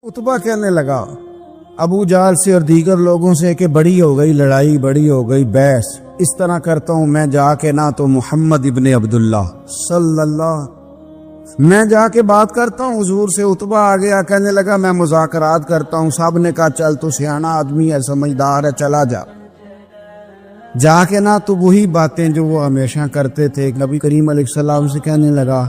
عتبہ کہنے لگا ابو جہل سے اور دیگر لوگوں سے کہ بڑی ہو گئی لڑائی، بڑی ہو گئی بحث، اس طرح کرتا ہوں میں جا کے نہ تو محمد ابن عبداللہ صلی اللہ، میں جا کے بات کرتا ہوں حضور سے۔ عتبہ آ گیا، کہنے لگا میں مذاکرات کرتا ہوں۔ صاحب نے کہا چل تو سیانا آدمی ہے، سمجھدار ہے، چلا جا۔ جا کے نہ تو وہی باتیں جو وہ ہمیشہ کرتے تھے، نبی کریم علیہ السلام سے کہنے لگا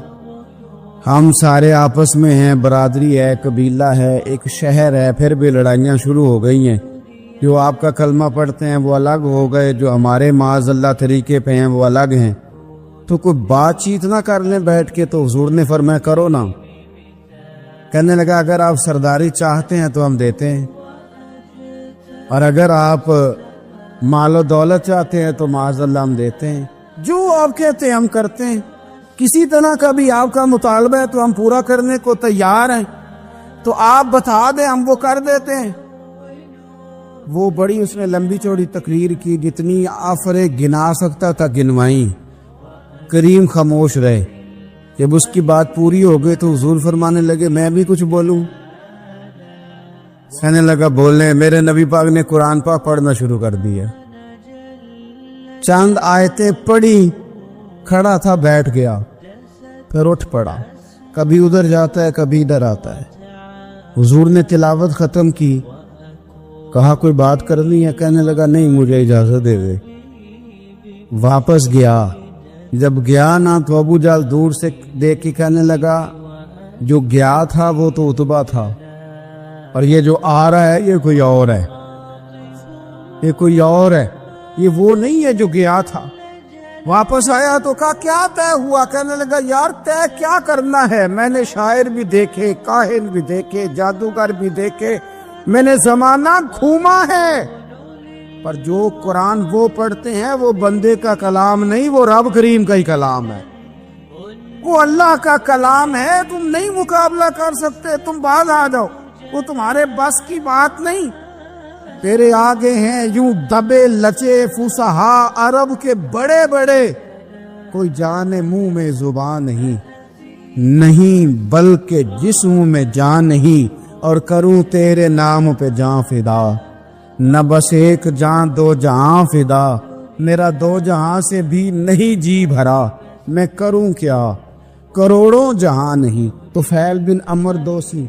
ہم سارے آپس میں ہیں، برادری ہے، قبیلہ ہے، ایک شہر ہے، پھر بھی لڑائیاں شروع ہو گئی ہیں۔ جو آپ کا کلمہ پڑھتے ہیں وہ الگ ہو گئے، جو ہمارے معاذ اللہ طریقے پہ ہیں وہ الگ ہیں، تو کوئی بات چیت نہ کر لیں بیٹھ کے۔ تو حضور نے فرمایا کرو نا۔ کہنے لگا اگر آپ سرداری چاہتے ہیں تو ہم دیتے ہیں، اور اگر آپ مال و دولت چاہتے ہیں تو معاذ اللہ ہم دیتے ہیں، جو آپ کہتے ہیں ہم کرتے ہیں۔ کسی طرح کا بھی آپ کا مطالبہ ہے تو ہم پورا کرنے کو تیار ہیں، تو آپ بتا دیں ہم وہ کر دیتے ہیں۔ وہ بڑی اس نے لمبی چوڑی تقریر کی، جتنی آفرے گنا سکتا تھا گنوائیں۔ کریم خاموش رہے۔ جب اس کی بات پوری ہو گئی تو حضور فرمانے لگے میں بھی کچھ بولوں؟ کہنے لگا بولنے۔ میرے نبی پاک نے قرآن پاک پڑھنا شروع کر دیا، چند آیتیں پڑھی، کھڑا تھا بیٹھ گیا، پھر اٹھ پڑا، کبھی ادھر جاتا ہے کبھی ادھر آتا ہے۔ حضور نے تلاوت ختم کی، کہا کوئی بات کرنی ہے؟ کہنے لگا نہیں مجھے اجازت دے دے۔ واپس گیا، جب گیا نا تو ابو جہل دور سے دیکھ کے کہنے لگا جو گیا تھا وہ تو عتبہ تھا، اور یہ جو آ رہا ہے یہ کوئی اور ہے، یہ کوئی اور ہے، یہ وہ نہیں ہے جو گیا تھا۔ واپس آیا تو کہا کیا طے ہوا؟ کہنے لگا یار طے کیا کرنا ہے، میں نے شاعر بھی دیکھے، کاہن بھی دیکھے، جادوگر بھی دیکھے، میں نے زمانہ گھوما ہے، پر جو قرآن وہ پڑھتے ہیں وہ بندے کا کلام نہیں، وہ رب کریم کا ہی کلام ہے، وہ اللہ کا کلام ہے۔ تم نہیں مقابلہ کر سکتے، تم باز آ جاؤ، وہ تمہارے بس کی بات نہیں۔ تیرے آگے ہیں یوں دبے لچے فصحا عرب کے بڑے بڑے، کوئی جان منہ میں زبان نہیں بلکہ جسم میں جان نہیں، اور کروں تیرے نام پہ جان فدا، نہ بس ایک جان دو جہاں فدا، میرا دو جہاں سے بھی نہیں جی بھرا، میں کروں کیا کروڑوں جہاں نہیں۔ تو طفیل بن عمر دوسی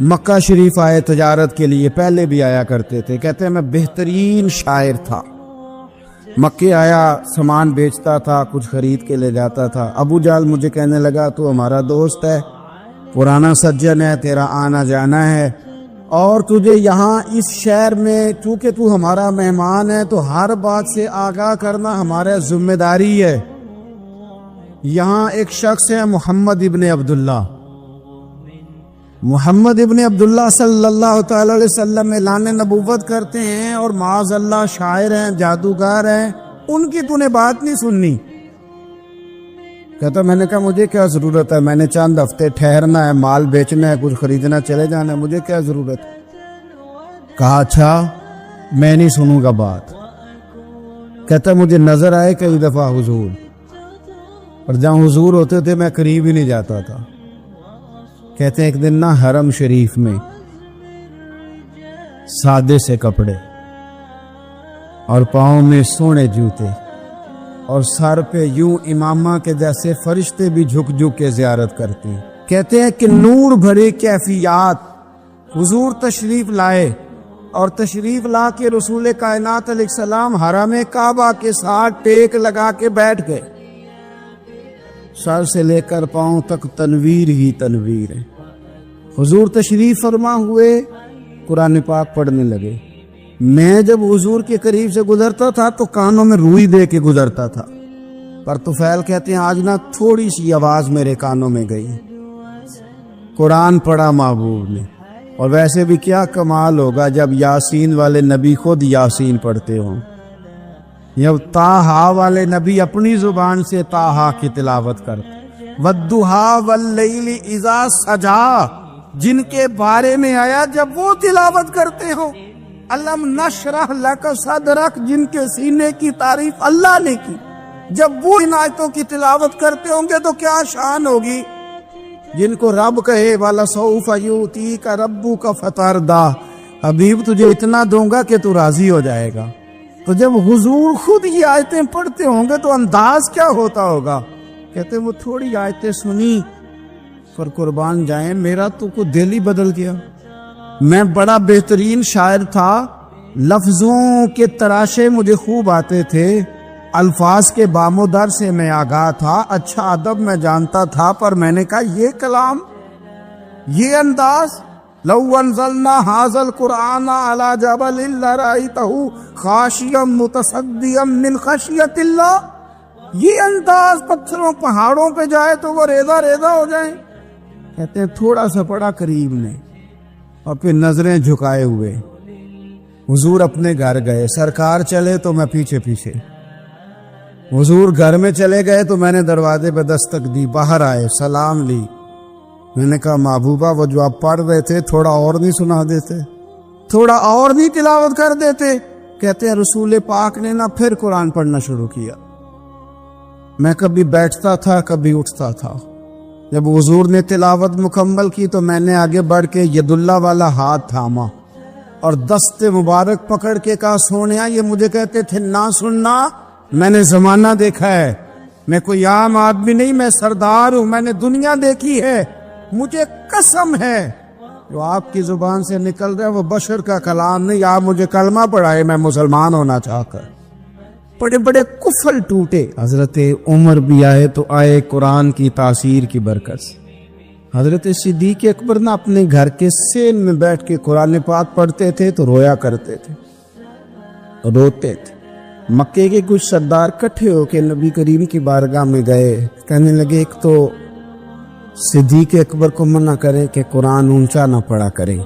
مکہ شریف آئے تجارت کے لیے، پہلے بھی آیا کرتے تھے، کہتے ہیں میں بہترین شاعر تھا، مکے آیا سامان بیچتا تھا، کچھ خرید کے لے جاتا تھا۔ ابو جہل مجھے کہنے لگا تو ہمارا دوست ہے، پرانا سجن ہے، تیرا آنا جانا ہے، اور تجھے یہاں اس شہر میں چونکہ تو ہمارا مہمان ہے تو ہر بات سے آگاہ کرنا ہمارا ذمہ داری ہے۔ یہاں ایک شخص ہے محمد ابن عبداللہ، محمد ابن عبداللہ صلی اللہ تعالی علیہ وسلم اعلان نبوت کرتے ہیں، اور معاذ اللہ شاعر ہیں، جادوگر ہیں، ان کی تو نے بات نہیں سننی۔ کہتا میں نے کہا مجھے کیا ضرورت ہے، میں نے چند ہفتے ٹھہرنا ہے، مال بیچنا ہے، کچھ خریدنا، چلے جانا ہے، مجھے کیا ضرورت ہے؟ کہا اچھا میں نہیں سنوں گا بات۔ کہتا مجھے نظر آئے کئی دفعہ حضور، اور جہاں حضور ہوتے تھے میں قریب ہی نہیں جاتا تھا۔ کہتے ہیں ایک دن نا حرم شریف میں سادے سے کپڑے اور پاؤں میں سونے جوتے اور سر پہ یوں امامہ کے جیسے فرشتے بھی جھک جھک کے زیارت کرتے ہیں۔ کہتے ہیں کہ نور بھرے کیفیات حضور تشریف لائے، اور تشریف لا کے رسول کائنات علیہ السلام حرم کعبہ کے ساتھ ٹیک لگا کے بیٹھ گئے، سر سے لے کر پاؤں تک تنویر ہی تنویر ہے۔ حضور تشریف فرما ہوئے، قرآن پاک پڑھنے لگے۔ میں جب حضور کے قریب سے گزرتا تھا تو کانوں میں روئی دے کے گزرتا تھا، پر طفیل کہتے ہیں آج نہ تھوڑی سی آواز میرے کانوں میں گئی، قرآن پڑھا محبوب نے۔ اور ویسے بھی کیا کمال ہوگا جب یاسین والے نبی خود یاسین پڑھتے ہوں، جب طٰہٰ والے نبی اپنی زبان سے طٰہٰ کی تلاوت کرتے، وَالضُّحَىٰ وَاللَّيْلِ إِذَا سَجَىٰ جن کے بارے میں آیا جب وہ تلاوت کرتے ہو، الم نشرح لک صدرک جن کے سینے کی تعریف اللہ نے کی، جب وہ ان آیتوں کی تلاوت کرتے ہوں گے تو کیا شان ہوگی۔ جن کو رب کہے والا سوف یؤتی کا ربو کا فتردا، حبیب تجھے اتنا دوں گا کہ تو راضی ہو جائے گا۔ تو جب حضور خود یہ آیتیں پڑھتے ہوں گے تو انداز کیا ہوتا ہوگا؟ کہتے وہ تھوڑی آیتیں سنی پر قربان جائیں میرا تو کو دل ہی بدل گیا۔ میں بڑا بہترین شاعر تھا، لفظوں کے تراشے مجھے خوب آتے تھے، الفاظ کے بام و در سے میں آگاہ تھا، اچھا ادب میں جانتا تھا، پر میں نے کہا یہ کلام، یہ انداز، لو انزلنا ھذا القرآن علی جبل لرأیتہ خاشعا متصدعا من خشیۃ اللہ، یہ انداز پتھروں پہاڑوں پہ جائے تو وہ ریزہ ریزہ ہو جائیں۔ کہتے ہیں تھوڑا سا پڑا کریم نے اور پھر نظریں جھکائے ہوئے حضور اپنے گھر گئے، سرکار چلے تو میں پیچھے پیچھے، حضور گھر میں چلے گئے تو میں نے دروازے پہ دستک دی، باہر آئے، سلام لی، میں نے کہا محبوبہ وہ جو آپ پڑھ رہے تھے تھوڑا اور نہیں سنا دیتے، تھوڑا اور نہیں تلاوت کر دیتے؟ کہتے ہیں رسول پاک نے نہ پھر قرآن پڑھنا شروع کیا۔ میں کبھی بیٹھتا تھا کبھی اٹھتا تھا، جب حضور نے تلاوت مکمل کی تو میں نے آگے بڑھ کے ید اللہ والا ہاتھ تھاما اور دست مبارک پکڑ کے کہا سونیا، یہ مجھے کہتے تھے نہ سننا، میں نے زمانہ دیکھا ہے، میں کوئی عام آدمی نہیں، میں سردار ہوں، میں نے دنیا دیکھی ہے، مجھے قسم ہے جو آپ کی زبان سے نکل رہا ہے وہ بشر کا کلام نہیں، آپ مجھے کلمہ پڑھائے میں مسلمان ہونا چاہ کر۔ بڑے بڑے کفل ٹوٹے، حضرت عمر بھی آئے تو آئے قرآن کی تاثیر کی برکت سے۔ حضرت صدیق اکبر نہ اپنے گھر کے سین میں بیٹھ کے قرآن پاک پڑھتے تھے تو رویا کرتے تھے، روتے تھے۔ مکے کے کچھ سردار کٹھے ہو کے نبی کریم کی بارگاہ میں گئے، کہنے لگے ایک تو صدیق اکبر کو منع کرے کہ قرآن اونچا نہ پڑھا کرے،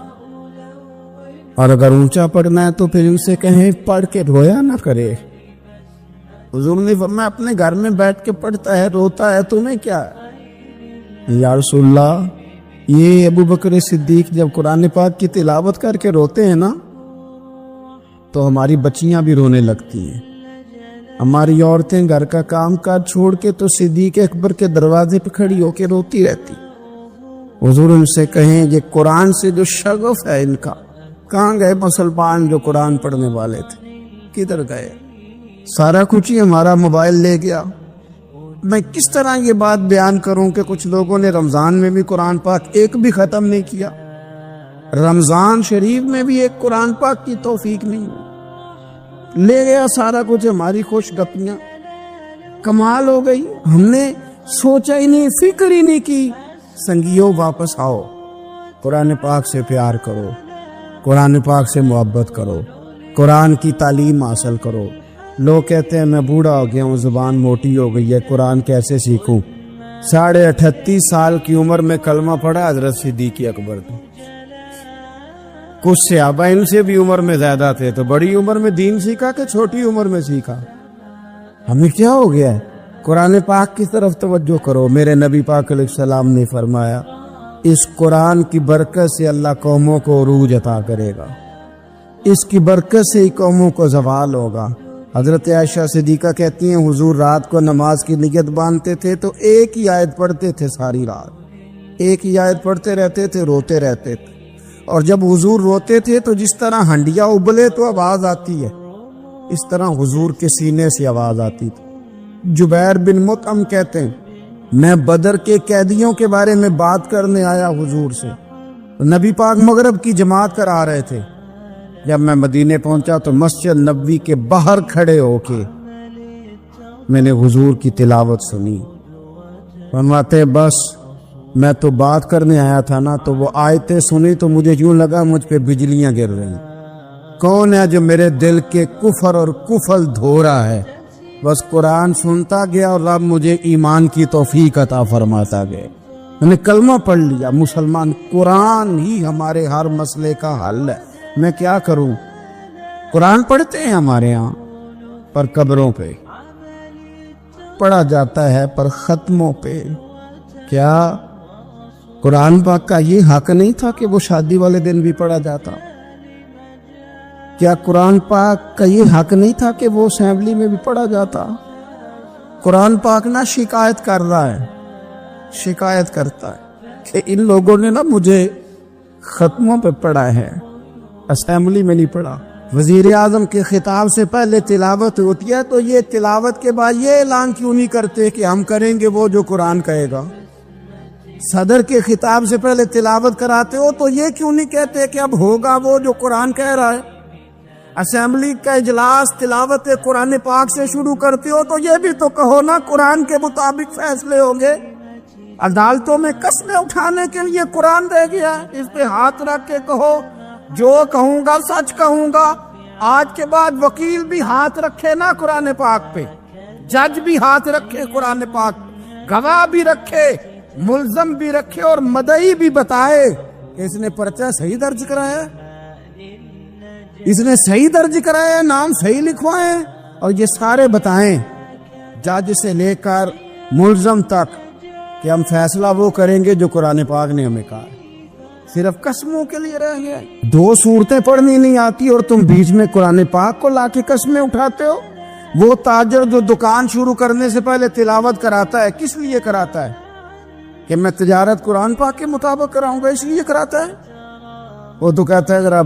اور اگر اونچا پڑھنا ہے تو پھر ان سے کہیں پڑھ کے رویا نہ کرے۔ حضور نے فرمایا اپنے گھر میں بیٹھ کے پڑھتا ہے روتا ہے، تمہیں کیا ہے؟ یا رسول اللہ، یہ ابو بکر صدیق جب قرآن پاک کی تلاوت کر کے روتے ہیں نا تو ہماری بچیاں بھی رونے لگتی ہیں، ہماری عورتیں گھر کا کام کاج چھوڑ کے تو صدیق اکبر کے دروازے پہ کھڑی ہو کے روتی رہتی۔ حضور ان سے کہیں یہ قرآن سے جو شغف ہے ان کا، کہاں گئے مسلمان جو قرآن پڑھنے والے تھے، کدھر گئے؟ سارا کچھ ہی ہمارا موبائل لے گیا۔ میں کس طرح یہ بات بیان کروں کہ کچھ لوگوں نے رمضان میں بھی قرآن پاک ایک بھی ختم نہیں کیا، رمضان شریف میں بھی ایک قرآن پاک کی توفیق نہیں، لے گیا سارا کچھ، ہماری خوش گپیاں، کمال ہو گئی، ہم نے سوچا ہی نہیں، فکر ہی نہیں کی۔ سنگیوں واپس آؤ، قرآن پاک سے پیار کرو، قرآن پاک سے محبت کرو، قرآن کی تعلیم حاصل کرو۔ لوگ کہتے ہیں میں بوڑھا ہو گیا ہوں، زبان موٹی ہو گئی ہے، قرآن کیسے سیکھوں؟ 38.5 سال کی عمر میں کلمہ پڑھا حضرت صدیق اکبر نے۔ کچھ صحابہ ان سے بھی عمر میں زیادہ تھے تو بڑی عمر میں دین سیکھا کہ چھوٹی عمر میں سیکھا؟ ہمیں کیا ہو گیا ہے؟ قرآن پاک کی طرف توجہ کرو۔ میرے نبی پاک علیہ السلام نے فرمایا اس قرآن کی برکت سے اللہ قوموں کو عروج عطا کرے گا، اس کی برکت سے ہی قوموں کو زوال ہوگا۔ حضرت عائشہ صدیقہ کہتی ہیں حضور رات کو نماز کی نیت باندھتے تھے تو ایک ہی آیت پڑھتے تھے، ساری رات ایک ہی آیت پڑھتے رہتے تھے، روتے رہتے تھے، اور جب حضور روتے تھے تو جس طرح ہنڈیا ابلے تو آواز آتی ہے اس طرح حضور کے سینے سے آواز آتی تھی۔ جبیر بن مطعم کہتے ہیں میں بدر کے قیدیوں کے بارے میں بات کرنے آیا حضور سے، نبی پاک مغرب کی جماعت کرا رہے تھے، جب میں مدینے پہنچا تو مسجد نبوی کے باہر کھڑے ہو کے میں نے حضور کی تلاوت سنی۔ فرماتے بس میں تو بات کرنے آیا تھا نا، تو وہ آیتیں سنی تو مجھے یوں لگا مجھ پہ بجلیاں گر رہی۔ کون ہے جو میرے دل کے کفر اور کفل دھو رہا ہے؟ بس قرآن سنتا گیا اور رب مجھے ایمان کی توفیق عطا فرماتا گیا، میں نے کلمہ پڑھ لیا مسلمان۔ قرآن ہی ہمارے ہر مسئلے کا حل ہے، میں کیا کروں؟ قرآن پڑھتے ہیں ہمارے ہاں پر قبروں پہ پڑھا جاتا ہے، پر ختموں پہ۔ کیا قرآن پاک کا یہ حق نہیں تھا کہ وہ شادی والے دن بھی پڑھا جاتا؟ کیا قرآن پاک کا یہ حق نہیں تھا کہ وہ اسمبلی میں بھی پڑھا جاتا؟ قرآن پاک نہ شکایت کر رہا ہے، شکایت کرتا ہے کہ ان لوگوں نے نا مجھے ختموں پہ پڑھا ہے، اسمبلی میں نہیں پڑھا۔ وزیر اعظم کے خطاب سے پہلے تلاوت ہوتی ہے تو یہ تلاوت کے بعد یہ اعلان کیوں نہیں کرتے کہ ہم کریں گے وہ جو قرآن کہے گا؟ صدر کے خطاب سے پہلے تلاوت کراتے ہو تو یہ کیوں نہیں کہتے کہ اب ہوگا وہ جو قرآن کہہ رہا ہے؟ اسمبلی کا اجلاس تلاوت قرآن پاک سے شروع کرتے ہو تو یہ بھی تو کہو نا قرآن کے مطابق فیصلے ہوں گے۔ عدالتوں میں قسمیں اٹھانے کے لیے قرآن دے گیا ہے، اس پہ ہاتھ رکھ کے کہو جو کہوں گا سچ کہوں گا۔ آج کے بعد وکیل بھی ہاتھ رکھے نا قرآن پاک پہ، جج بھی ہاتھ رکھے قرآن پاک، گواہ بھی رکھے، ملزم بھی رکھے اور مدعی بھی بتائے کہ اس نے پرچہ صحیح درج کرایا ہے، اس نے صحیح درج کرایا ہے، نام صحیح لکھوائے، اور یہ سارے بتائیں جج سے لے کر ملزم تک کہ ہم فیصلہ وہ کریں گے جو قرآن پاک نے ہمیں کہا۔ صرف قسموں کے لیے رہ گیا، دو صورتیں پڑھنی نہیں آتی اور تم بیچ میں قرآن پاک کو لا کے قسمیں اٹھاتے ہو۔ وہ تاجر جو دکان شروع کرنے سے پہلے تلاوت کراتا ہے کس لیے کراتا ہے؟ کہ میں تجارت قرآن پاک کے مطابق کراؤں گا، اس لیے کراتا ہے۔ وہ تو کہتا ہے ذرا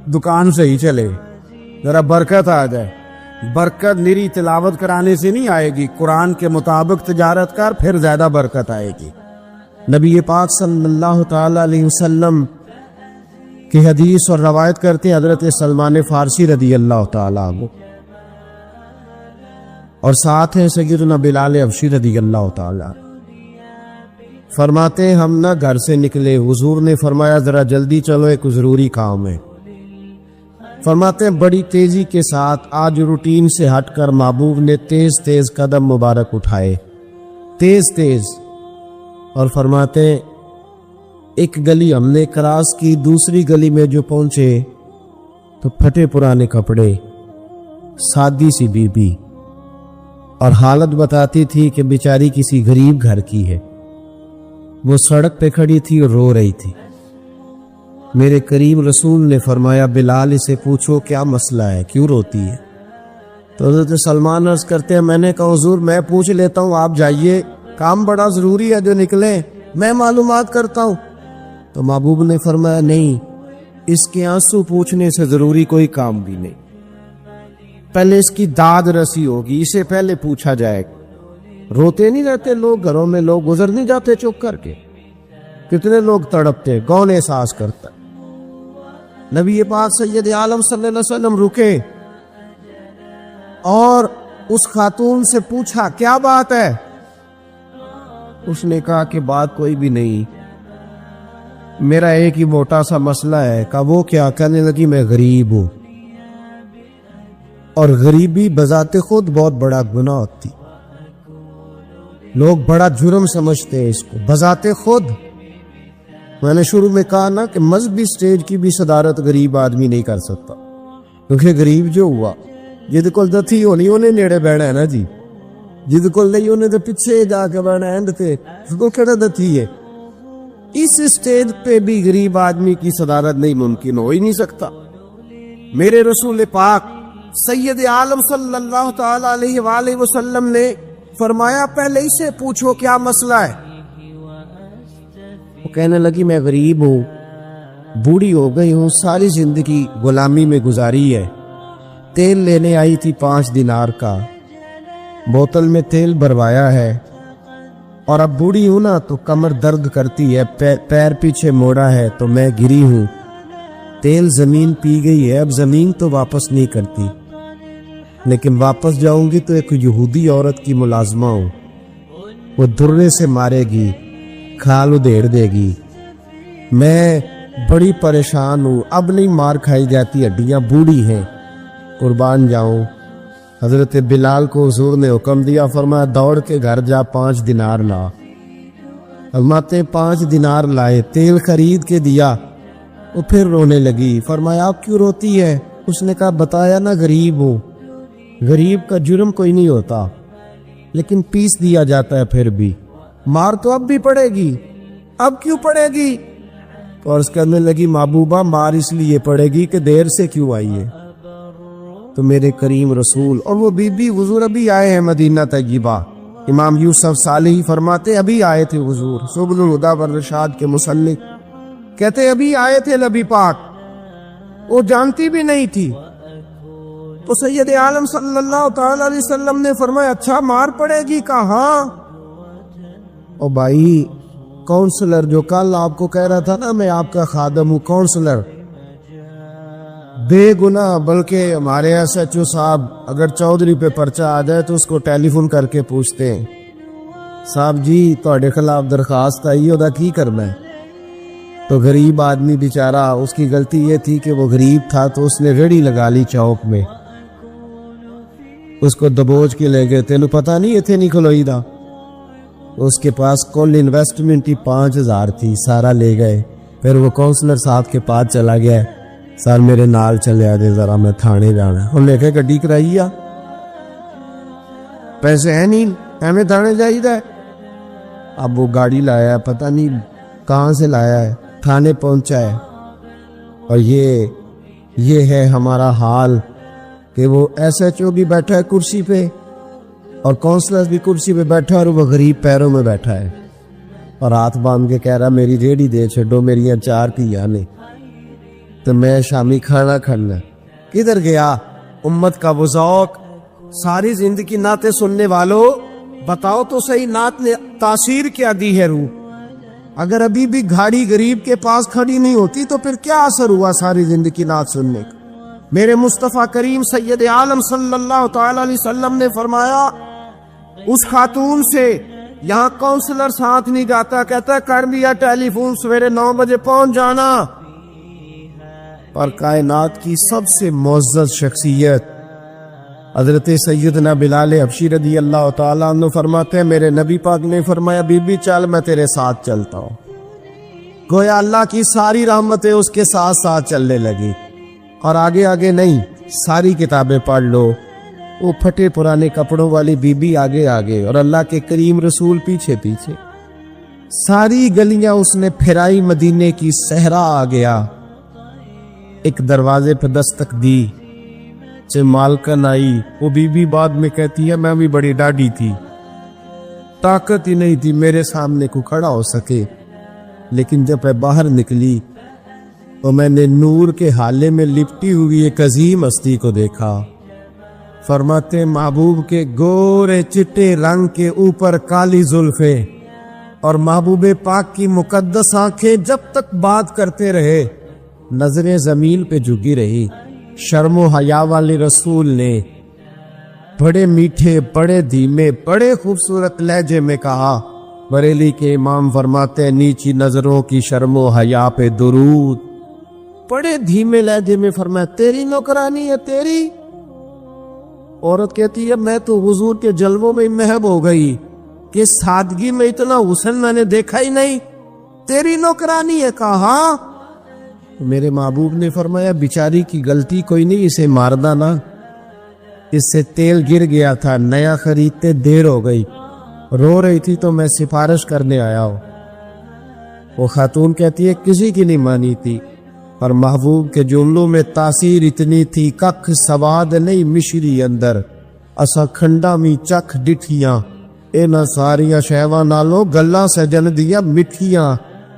دکان صحیح چلے، ذرا برکت آ جائے۔ برکت نری تلاوت کرانے سے نہیں آئے گی، قرآن کے مطابق تجارت کر، پھر زیادہ برکت آئے گی۔ نبی پاک صلی اللہ تعالی علیہ وسلم کی حدیث اور روایت کرتے ہیں حضرت سلمان فارسی رضی اللہ تعالیٰ عنہ، اور ساتھ ہیں سیدنا بلال حبشی رضی اللہ تعالیٰ، فرماتے ہیں ہم نہ گھر سے نکلے، حضور نے فرمایا ذرا جلدی چلو ایک ضروری کام ہے۔ فرماتے ہیں بڑی تیزی کے ساتھ آج روٹین سے ہٹ کر محبوب نے تیز تیز قدم مبارک اٹھائے، تیز تیز، اور فرماتے ہیں ایک گلی ہم نے کراس کی، دوسری گلی میں جو پہنچے تو پھٹے پرانے کپڑے، سادی سی بی بی، اور حالت بتاتی تھی کہ بیچاری کسی غریب گھر کی ہے۔ وہ سڑک پہ کھڑی تھی اور رو رہی تھی۔ میرے کریم رسول نے فرمایا بلال اسے پوچھو کیا مسئلہ ہے، کیوں روتی ہے؟ تو حضرت سلمان عرض کرتے ہیں میں نے کہا حضور میں پوچھ لیتا ہوں، آپ جائیے، کام بڑا ضروری ہے جو نکلے، میں معلومات کرتا ہوں۔ تو محبوب نے فرمایا نہیں، اس کے آنسو پوچھنے سے ضروری کوئی کام بھی نہیں، پہلے اس کی داد رسی ہوگی، اسے پہلے پوچھا جائے گا۔ روتے نہیں رہتے لوگ گھروں میں، لوگ گزر نہیں جاتے چپ کر کے، کتنے لوگ تڑپتے، کون احساس کرتا ہے؟ نبی پاک سید عالم صلی اللہ علیہ وسلم رکے اور اس خاتون سے پوچھا کیا بات ہے؟ اس نے کہا کہ بات کوئی بھی نہیں، میرا ایک ہی موٹا سا مسئلہ ہے۔ کہا وہ کیا؟ کہنے لگی میں غریب ہوں، اور غریبی بذات خود بہت بڑا گناہ ہوتی، لوگ بڑا جرم سمجھتے ہیں اس کو بذات خود۔ میں نے شروع میں کہا نا کہ مذہبی سٹیج کی بھی صدارت غریب آدمی نہیں کر سکتا، کیونکہ غریب جو ہوا جد کول دتھی ہونی انہیں نیڑے بیٹھا ہے نا جی، جد کول نہیں انہیں تو پیچھے جا کے بیٹھا ہے، اینڈ تے تو کہڑا دتھی ہے۔ اس سٹیج پہ بھی غریب آدمی کی صدارت نہیں ممکن، ہو ہی نہیں سکتا۔ میرے رسول پاک سید عالم صلی اللہ تعالی علیہ وآلہ وسلم نے فرمایا پہلے اسے پوچھو کیا مسئلہ ہے۔ وہ کہنے لگی میں غریب ہوں، بوڑھی ہو گئی ہوں، ساری زندگی غلامی میں گزاری ہے، تیل لینے آئی تھی 5 دینار کا، بوتل میں تیل بھروایا ہے، اور اب بوڑھی ہوں نا تو کمر درد کرتی ہے، پیر پیچھے موڑا ہے تو میں گری ہوں، تیل زمین پی گئی ہے، اب زمین تو واپس نہیں کرتی، لیکن واپس جاؤں گی تو ایک یہودی عورت کی ملازمہ ہوں، وہ درے سے مارے گی، کھال ادھیڑ دے گی، میں بڑی پریشان ہوں، اب نہیں مار کھائی جاتی، ہڈیاں بوڑھی ہیں، قربان جاؤں۔ حضرت بلال کو حضور نے حکم دیا، فرمایا دوڑ کے گھر جا 5 دینار لا۔ فرماتے 5 دینار لائے، تیل خرید کے دیا، وہ پھر رونے لگی۔ فرمایا آپ کیوں روتی ہے؟ اس نے کہا بتایا نا غریب ہوں، غریب کا جرم کوئی نہیں ہوتا، لیکن پیس دیا جاتا ہے، پھر بھی مار تو اب بھی پڑے گی، اب کیوں پڑے گی؟ تو عرض کرنے لگی محبوبہ مار اس لیے پڑے گی کہ دیر سے کیوں آئی ہے۔ تو میرے کریم رسول اور وہ بی بی حضور ابھی آئے ہیں مدینہ طیبہ، امام یوسف صالحی فرماتے ابھی آئے تھے حضور، سبل الہدی والرشاد کے مصنف، کہتے ابھی آئے تھے نبی پاک، وہ جانتی بھی نہیں تھی۔ تو سید عالم صلی اللہ تعالی علیہ وسلم نے فرمایا اچھا مار پڑے گی؟ کہاں؟ او بھائی کونسلر جو کل آپ کو کہہ رہا تھا نا میں آپ کا خادم ہوں، کونسلر بے گناہ، بلکہ ہمارے SHO صاحب اگر چودھری پہ پرچہ آ جائے تو اس کو ٹیلی فون کر کے پوچھتے ہیں صاحب جی تہاڈے خلاف درخواست آئی ہے کی کرنا ہے؟ تو غریب آدمی بیچارہ، اس کی غلطی یہ تھی کہ وہ غریب تھا تو اس نے ریڑھی لگا لی چوک میں، اس کو دبوچ کے لے گئے، تینوں پتہ نہیں اتنے نہیں کھلوئی دا، اس کے پاس کل انویسٹمنٹ ہی 5000 تھی، سارا لے گئے۔ پھر وہ کونسلر صاحب کے پاس چلا گیا، سر میرے نال چلے آدھے ذرا میں تھانے جانا ہے، ہم لے کے گڈی کرائی آ، پیسے ہیں نہیں ہمیں تھانے جائیے ہے۔ اب وہ گاڑی لایا ہے، پتہ نہیں کہاں سے لایا ہے، تھانے پہنچا ہے، اور یہ ہے ہمارا حال کہ وہ SHO بھی بیٹھا ہے کرسی پہ اور کونسلر بھی کرسی پہ بیٹھا ہے اور وہ غریب پیروں میں بیٹھا ہے اور ہاتھ باندھ کے کہہ رہا میری ریڑھی دے چھڈو، میری اچار کی یعنی تو میں شامی کھانا کھانا۔ کدھر گیا امت کا وہ ذوق؟ ساری زندگی نعتیں سننے والوں بتاؤ تو صحیح نعت نے تاثیر کیا دی ہے روح؟ اگر ابھی بھی گھاڑی غریب کے پاس کھڑی نہیں ہوتی تو پھر کیا اثر ہوا ساری زندگی نعت سننے کا؟ میرے مصطفیٰ کریم سید عالم صلی اللہ تعالی علیہ وسلم نے فرمایا اس خاتون سے یہاں کونسلر ساتھ نہیں جاتا، کہتا کر دیا ٹیلی فون سویرے 9 بجے پہنچ جانا۔ پر کائنات کی سب سے معزز شخصیت حضرت سیدنا بلال حبشی رضی اللہ تعالیٰ عنہ فرماتے ہیں میرے نبی پاک نے فرمایا بی بی چل میں تیرے ساتھ چلتا ہوں، گویا اللہ کی ساری رحمتیں اس کے ساتھ ساتھ چلنے لگی، اور آگے آگے نہیں ساری کتابیں پڑھ لو، وہ پھٹے پرانے کپڑوں والی بی بی آگے آگے اور اللہ کے کریم رسول پیچھے پیچھے، ساری گلیاں اس نے پھرائی، مدینے کی صحرا آ گیا، ایک دروازے پہ دستک دی، مالکن آئی، وہ بی بی بعد میں کہتی ہے میں بھی بڑی ڈاڈی تھی، طاقت ہی نہیں تھی میرے سامنے کو کھڑا ہو سکے، لیکن جب میں باہر نکلی تو میں نے نور کے حالے میں لپٹی ہوئی ایک عظیم ہستی کو دیکھا۔ فرماتے محبوب کے گورے چٹے رنگ کے اوپر کالی زلفیں اور محبوب پاک کی مقدس آنکھیں جب تک بات کرتے رہے نظریں زمین پہ جھکی رہی۔ شرم و حیا والے رسول نے بڑے میٹھے، بڑے دھیمے، بڑے خوبصورت لہجے میں کہا، بریلی کے امام فرماتے ہیں نیچی نظروں کی شرم و حیا پہ درود، بڑے دھیمے لہجے میں فرمایا تیری نوکرانی ہے تیری؟ عورت کہتی ہے میں تو حضور کے جلووں میں محب ہو گئی کہ سادگی میں اتنا حسن میں نے دیکھا ہی نہیں، تیری نوکرانی ہے؟ کہا میرے محبوب نے فرمایا بیچاری کی غلطی کوئی نہیں، اسے ماردہ نا، اس سے تیل گر گیا تھا، نیا خریدتے دیر ہو گئی، رو رہی تھی تو میں سفارش کرنے آیا ہوں۔ وہ خاتون کہتی ہے کسی کی نہیں مانی تھی، پر محبوب کے جملوں میں تاثیر اتنی تھی، ککھ سواد نہیں مشری اندر، اسا کھنڈا می چکھ ڈٹھیاں، اینا ساریاں شہواں نالوں گلاں سجن دیا مٹھیاں۔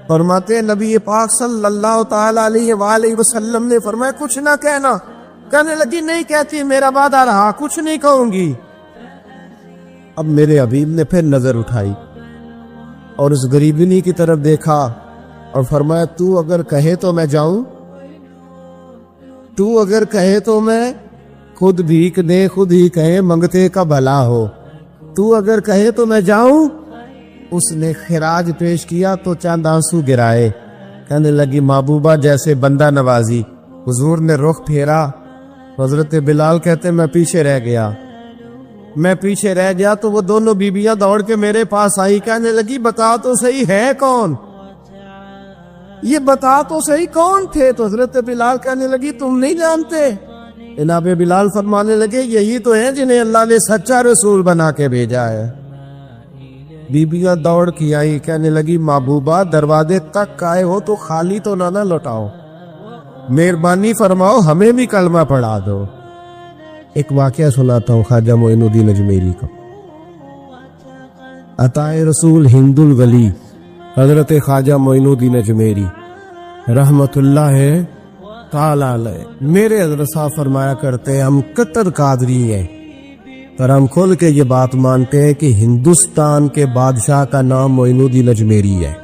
فرماتے ہیں نبی پاک صلی اللہ تعالی علیہ وآلہ وسلم نے فرمایا کچھ نہ کہنا، کہنے لگی نہیں کہتی، میرا وعدہ رہا کچھ نہیں کہوں گی۔ اب میرے حبیب نے پھر نظر اٹھائی اور اس غریبنی کی طرف دیکھا اور فرمایا تو اگر کہے تو میں جاؤں، تو اگر کہے تو میں خود بھیک دے، خود ہی کہے منگتے کا بھلا ہو، تو اگر کہے تو میں جاؤں۔ اس نے خراج پیش کیا تو چند آنسو گرائے، کہنے لگی محبوبہ جیسے بندہ نوازی۔ حضور نے رخ پھیرا، حضرت بلال کہتے میں پیچھے رہ گیا تو وہ دونوں بیبیاں دوڑ کے میرے پاس آئی، کہنے لگی بتا تو صحیح ہے کون، یہ بتا تو صحیح کون تھے؟ تو حضرت بلال کہنے لگی تم نہیں جانتے؟ جناب بلال فرمانے لگے یہی تو ہیں جنہیں اللہ نے سچا رسول بنا کے بھیجا ہے۔ بیبیاں دوڑ کی آئی، کہنے لگی محبوبہ دروازے تک آئے ہو تو خالی تو نہ لوٹاؤ، مہربانی فرماؤ ہمیں بھی کلمہ پڑھا دو۔ ایک واقعہ سناتا ہوں خواجہ معین الدین اجمیری کا۔ عطائے رسول ہند الولی حضرت خواجہ معین الدین اجمیری رحمت اللہ تعالی علیہ میرے حضرت صاحب فرمایا کرتے ہیں ہم کتر قادری ہیں، پر ہم کھول کے یہ بات مانتے ہیں کہ ہندوستان کے بادشاہ کا نام معین الدین اجمیری ہے۔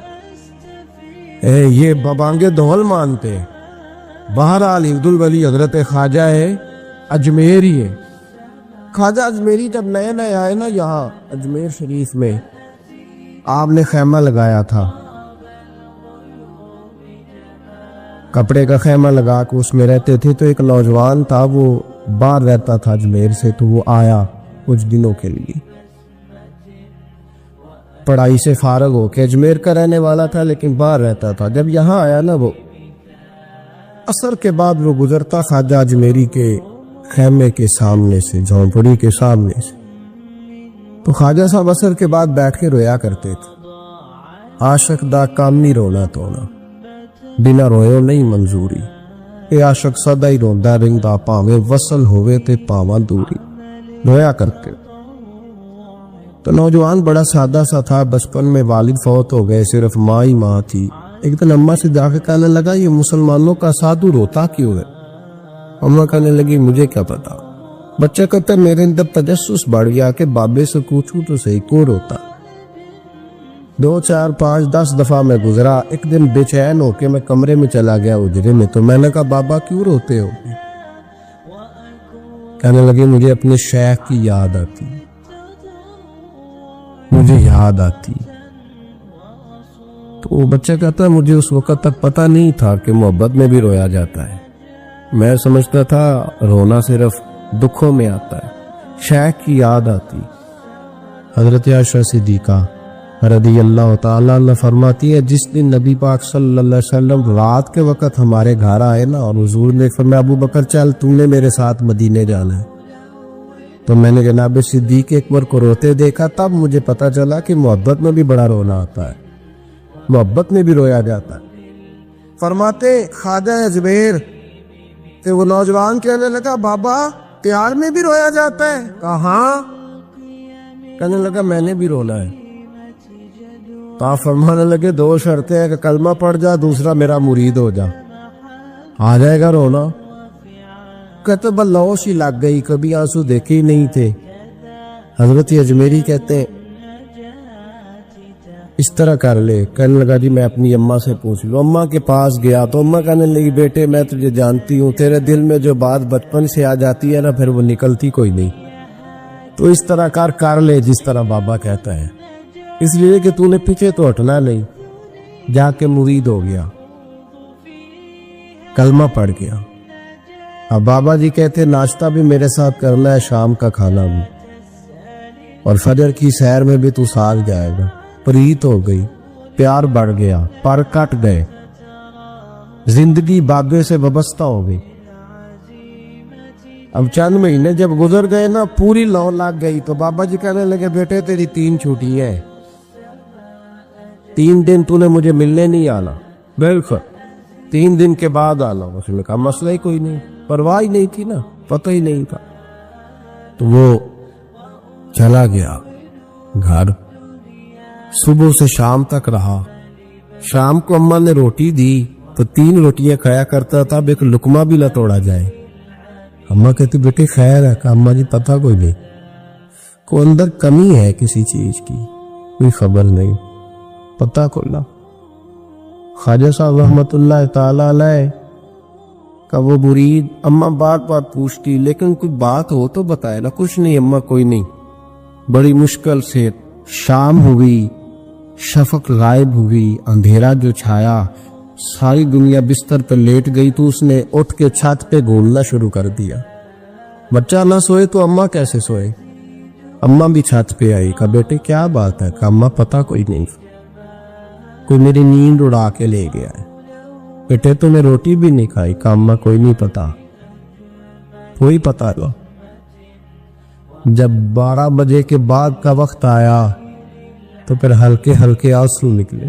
یہ ببانگے دول مانتے ہیں۔ بہرحال ہند الولی حضرت خواجہ ہے اجمیری ہے۔ خواجہ اجمیری جب نئے نئے آئے نا یہاں اجمیر شریف میں، آپ نے خیمہ لگایا تھا، کپڑے کا خیمہ لگا کے اس میں رہتے تھے۔ تو ایک نوجوان تھا، وہ باہر رہتا تھا اجمیر سے، تو وہ آیا کچھ دنوں کے لیے، پڑھائی سے فارغ ہو کے، اجمیر کا رہنے والا تھا لیکن باہر رہتا تھا۔ جب یہاں آیا نا، وہ عصر کے بعد وہ گزرتا خواجہ اجمیری کے خیمے کے سامنے سے، جھونپڑی کے سامنے سے، تو خواجہ صاحب عصر کے بعد بیٹھ کے رویا کرتے تھے۔ عاشق دا کام نہیں رونا تونا، بنا روئے نہیں منظوری، اے عاشق سدا ہی روندا رہندا، پاویں وصل ہوئے تے پاواں دوری، رویا کرتے۔ تو نوجوان بڑا سادہ سا تھا، بچپن میں والد فوت ہو گئے، صرف ماں ہی ماں تھی۔ ایک دن اماں سے جا کے کہنے لگا یہ مسلمانوں کا سادھو روتا کیوں ہے؟ اماں کہنے لگی مجھے کیا پتا۔ بچہ کہتا ہے میرے اندر تجسس بڑھ گیا کہ بابے سے پوچھوں تو صحیح کیوں روتا۔ 2 4 5 10 دفعہ میں گزرا، ایک دن بے چین ہو کے میں کمرے میں چلا گیا اجرے میں، تو میں نے کہا بابا کیوں روتے ہو؟ کہنے لگے مجھے اپنے شیخ کی یاد آتی، مجھے یاد آتی۔ تو وہ بچہ کہتا ہے مجھے اس وقت تک پتہ نہیں تھا کہ محبت میں بھی رویا جاتا ہے، میں سمجھتا تھا رونا صرف دکھوں میں آتا ہے، شیخ کی یاد آتی۔ حضرت عائشہ صدیقہ رضی اللہ تعالیٰ عنہ فرماتی ہے جس دن نبی پاک صلی اللہ علیہ وسلم رات کے وقت ہمارے گھر آئے نا، اور حضور نے فرمایا ابو بکر چل تو نے میرے ساتھ مدینے جانا ہے، تو میں نے جناب صدیق اکبر کو روتے دیکھا، تب مجھے پتا چلا کہ محبت میں بھی بڑا رونا آتا ہے، محبت میں بھی رویا جاتا ہے۔ فرماتے خواجہ اجمیر کہ وہ نوجوان کہنے لگا بابا پیار میں بھی رویا جاتا ہے؟ کہا ہاں۔ کہنے لگا میں نے بھی رونا ہے۔ تو آپ فرمانے لگے 2 شرطیں ہیں کہ کلمہ پڑھ جا، دوسرا میرا مرید ہو جا، آ جائے گا رونا۔ کہتے بلوش ہی لگ گئی، کبھی آنسو دیکھے ہی نہیں تھے۔ حضرت اجمیری کہتے ہیں اس طرح کر لے۔ کہنے لگا جی میں اپنی اماں سے پوچھ لوں۔ اماں کے پاس گیا تو اماں کہنے لگی بیٹے میں تجھے جانتی ہوں، تیرے دل میں جو بات بچپن سے آ جاتی ہے نا پھر وہ نکلتی کوئی نہیں، تو اس طرح کر لے جس طرح بابا کہتا ہے، اس لیے کہ تو نے پیچھے تو ہٹنا نہیں۔ جا کے مرید ہو گیا، کلمہ پڑھ گیا۔ اب بابا جی کہتے ناشتہ بھی میرے ساتھ کرنا ہے، شام کا کھانا بھی، اور فجر کی سیر میں بھی تو ساتھ جائے گا۔ پریت ہو گئی، پیار بڑھ گیا، پر کٹ گئے، زندگی بابے سے وابستہ ہو گئی۔ اب چند مہینے جب گزر گئے نا، پوری لو لگ گئی، تو بابا جی کہنے لگے بیٹے تیری 3 چھٹیاں ہیں، 3 دن تو نے مجھے ملنے نہیں آنا، بالکل 3 دن کے بعد آنا۔ اس نے کہا مسئلہ ہی کوئی نہیں، پرواہ ہی نہیں تھی نا، پتہ ہی نہیں تھا۔ تو وہ چلا گیا گھر، صبح سے شام تک رہا۔ شام کو اماں نے روٹی دی تو 3 روٹیاں کھایا کرتا تھا، اب ایک لقمہ بھی نہ توڑا جائے۔ اماں کہتی بیٹے خیر ہے؟ کہ اماں جی پتہ کوئی نہیں، کو اندر کمی ہے کسی چیز کی، کوئی خبر نہیں، پتہ کھلا۔ خواجہ صاحب رحمت اللہ تعالی علیہ کا وہ مرید اماں بات پوچھتی لیکن کوئی بات ہو تو بتائے نا، کچھ نہیں اماں کوئی نہیں۔ بڑی مشکل سے شام ہوئی، شفق غائب ہوئی، اندھیرا جو چھایا، ساری دنیا بستر پہ لیٹ گئی، تو اس نے اٹھ کے چھت پہ گھولنا شروع کر دیا۔ بچہ نہ سوئے تو اماں کیسے سوئے؟ اماں بھی چھت پہ آئی، کہا بیٹے کیا بات ہے؟ کہا اماں پتہ کوئی نہیں، کوئی میری نیند اڑا کے لے گیا ہے۔ بیٹے تو نے روٹی بھی نہیں کھائی؟ کہا اماں کوئی نہیں پتا، کوئی پتا نہیں۔ جب 12 بجے کے بعد کا وقت آیا تو پھر ہلکے ہلکے آنسو نکلے،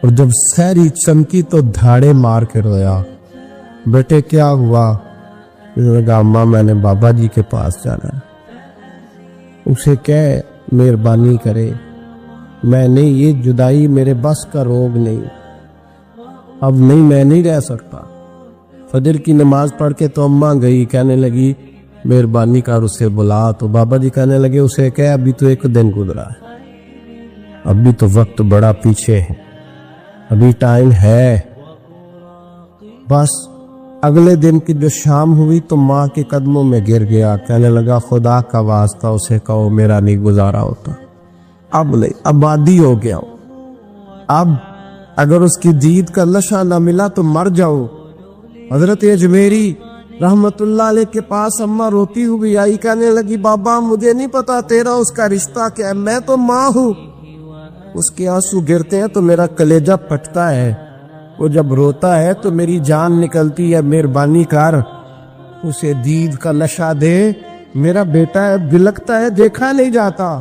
اور جب سحری چمکی تو دھاڑے مار کے رویا۔ بیٹے کیا ہوا؟ اماں میں نے بابا جی کے پاس جانا ہے، اسے کہے مہربانی کرے، میں نہیں، یہ جدائی میرے بس کا روگ نہیں، اب نہیں، میں نہیں رہ سکتا۔ فجر کی نماز پڑھ کے تو اماں گئی، کہنے لگی مہربانی کر اسے بلا، تو بابا جی کہنے لگے اسے کہ ابھی تو ایک دن گزرا ہے، ابھی تو وقت بڑا پیچھے ہے، ابھی ٹائم ہے۔ بس اگلے دن کی جو شام ہوئی تو ماں کے قدموں میں گر گیا، کہنے لگا خدا کا واسطہ اسے کہو میرا نہیں گزارا ہوتا، اب نہیں، اب عادی ہو گیا ہو، اب اگر اس کی دید کا نشہ نہ ملا تو مر جاؤ۔ حضرت اجمیری رحمت اللہ علیہ کے پاس اماں روتی ہوئی آئی، کہنے لگی بابا مجھے نہیں پتا تیرا اس کا رشتہ کیا ہے، میں تو ماں ہوں۔ اس کے آنسو گرتے ہیں تو میرا کلیجہ پھٹتا ہے، وہ جب روتا ہے تو میری جان نکلتی ہے، مہربانی کر اسے دید کا نشہ دے، میرا بیٹا ہے، بلکتا ہے، دیکھا نہیں جاتا۔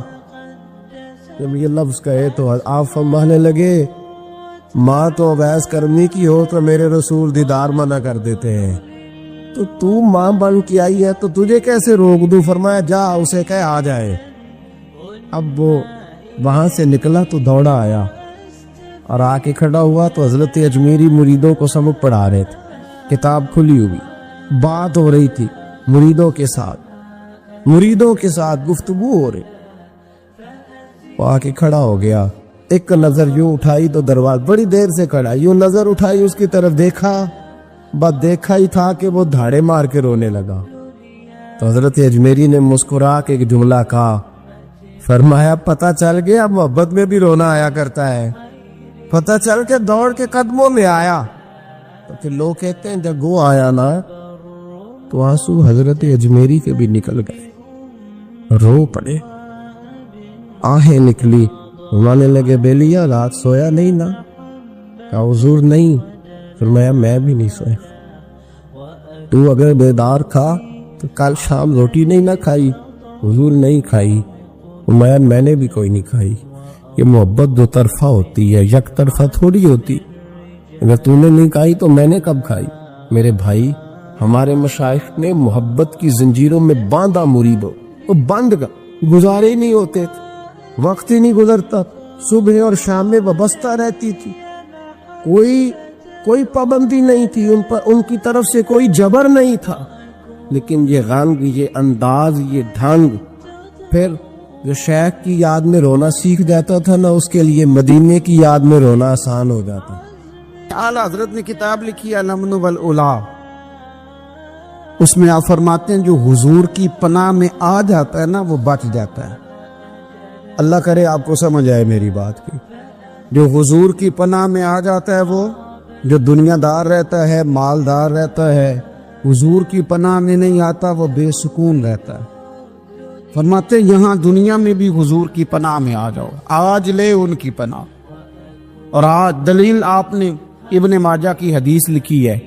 جب یہ لفظ کہے تو آپ فرمانے لگے ماں تو اویس کرنی کی ہو تو میرے رسول دیدار منع کر دیتے ہیں، تو ماں بن کے آئی ہے تو تجھے کیسے روک دوں؟ فرمایا جا اسے کہے آ جائے۔ اب وہ وہاں سے نکلا تو دوڑا آیا اور آ کے کھڑا ہوا تو حضرت اجمیری مریدوں کو سبق پڑھا رہے تھے، کتاب کھلی ہوئی، بات ہو رہی تھی مریدوں کے ساتھ گفتگو ہو رہی۔ وہ آ کے کھڑا ہو گیا، ایک نظر یوں اٹھائی تو دروازہ، بڑی دیر سے کھڑا، یوں نظر اٹھائی اس کی طرف، دیکھا، بس دیکھا ہی تھا کہ وہ دھاڑے مار کے رونے لگا۔ تو حضرت اجمیری نے مسکرا کے ایک جملہ کہا، فرمایا پتہ چل گیا محبت میں بھی رونا آیا کرتا ہے، پتہ چل کے دوڑ کے قدموں میں آیا۔ تو پھر لوگ کہتے ہیں جب وہ آیا نا تو آنسو حضرت اجمیری کے بھی نکل گئے، رو پڑے، آہیں نکلی۔ فرمانے لگے بیلیا رات سویا نہیں نا؟ کہا حضور نہیں۔ فرمایا میں بھی نہیں سویا، تو اگر بیدار تھا تو کل شام روٹی نہیں نہ کھائی؟ حضور نہیں کھائی۔ فرمایا میں نے بھی کوئی نہیں کھائی۔ یہ محبت دو طرفہ ہوتی ہے، یک طرفہ تھوڑی ہوتی، اگر تو نے نہیں کھائی تو میں نے کب کھائی؟ میرے بھائی، ہمارے مشائخ نے محبت کی زنجیروں میں باندھا مریدوں، وہ بند گزارے ہی نہیں ہوتے تھے، وقت ہی نہیں گزرتا، صبح اور شام میں وابستہ رہتی تھی، کوئی پابندی نہیں تھی ان پر، ان کی طرف سے کوئی جبر نہیں تھا، لیکن یہ غنگ، یہ انداز، یہ ڈھنگ، پھر جو شیخ کی یاد میں رونا سیکھ جاتا تھا نا، اس کے لیے مدینے کی یاد میں رونا آسان ہو جاتا۔ اعلیٰ حضرت نے کتاب لکھی ہے الامن والعلا، اس میں آپ فرماتے ہیں جو حضور کی پناہ میں آ جاتا ہے نا وہ بچ جاتا ہے۔ اللہ کرے آپ کو سمجھ آئے میری بات کی۔ جو حضور کی پناہ میں آ جاتا ہے، وہ جو دنیا دار رہتا ہے، مالدار رہتا ہے، حضور کی پناہ میں نہیں آتا، وہ بے سکون رہتا ہے۔ فرماتے یہاں دنیا میں بھی حضور کی پناہ میں آ جاؤ، آج لے ان کی پناہ۔ اور آج دلیل آپ نے ابن ماجہ کی حدیث لکھی ہے،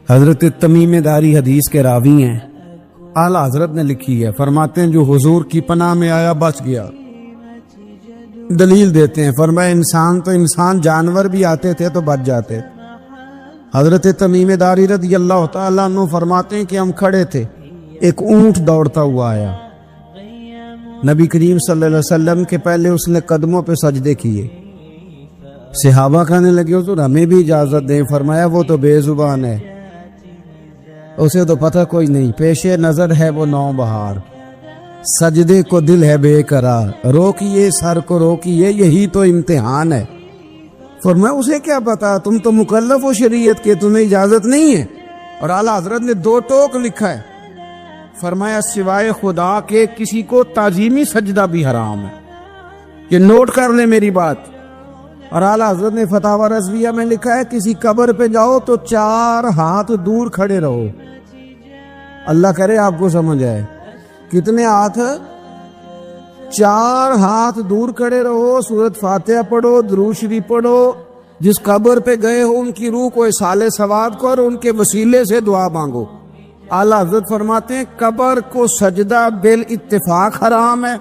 حضرت تمیم داری حدیث کے راوی ہیں، اعلیٰ حضرت نے لکھی ہے، فرماتے ہیں جو حضور کی پناہ میں آیا بچ گیا۔ دلیل دیتے ہیں، فرمایا انسان جانور بھی آتے تھے تو بچ جاتے۔ حضرت تمیم داری رضی اللہ تعالیٰ عنہ فرماتے ہیں کہ ہم کھڑے تھے، ایک اونٹ دوڑتا ہوا آیا، نبی کریم صلی اللہ علیہ وسلم کے پہلے اس نے قدموں پہ سجدے کیے، صحابہ کہنے لگے حضور ہمیں بھی اجازت دیں۔ فرمایا وہ تو بے زبان ہے، اسے تو پتہ کوئی نہیں، پیش نظر ہے وہ نو بہار، سجدے کو دل ہے بے قرار، روکیے سر کو روکیے یہی تو امتحان ہے۔ فرمایا اسے کیا پتا، تم تو مکلف ہو شریعت کے، تمہیں اجازت نہیں ہے۔ اور اعلیٰ حضرت نے 2 ٹوک لکھا ہے، فرمایا سوائے خدا کے کسی کو تعظیمی سجدہ بھی حرام ہے، یہ نوٹ کر لیں میری بات۔ اور اعلیٰ حضرت نے فتاوی رضویہ میں لکھا ہے کسی قبر پہ جاؤ تو 4 ہاتھ دور کھڑے رہو، اللہ کرے آپ کو سمجھ آئے، کتنے ہاتھ؟ 4 ہاتھ دور کھڑے رہو، سورۃ فاتحہ پڑھو، درود شریف پڑھو، جس قبر پہ گئے ہو ان کی روح کو اصحال ثواب کو اور ان کے وسیلے سے دعا مانگو۔ اعلیٰ حضرت فرماتے ہیں قبر کو سجدہ بالاتفاق حرام ہے،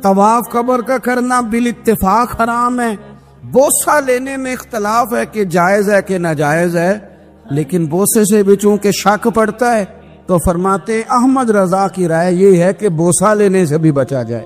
طواف قبر کا کرنا بالاتفاق حرام ہے، بوسہ لینے میں اختلاف ہے کہ جائز ہے کہ ناجائز ہے، لیکن بوسے سے بھی چونکہ شک پڑتا ہے تو فرماتے احمد رضا کی رائے یہ ہے کہ بوسہ لینے سے بھی بچا جائے۔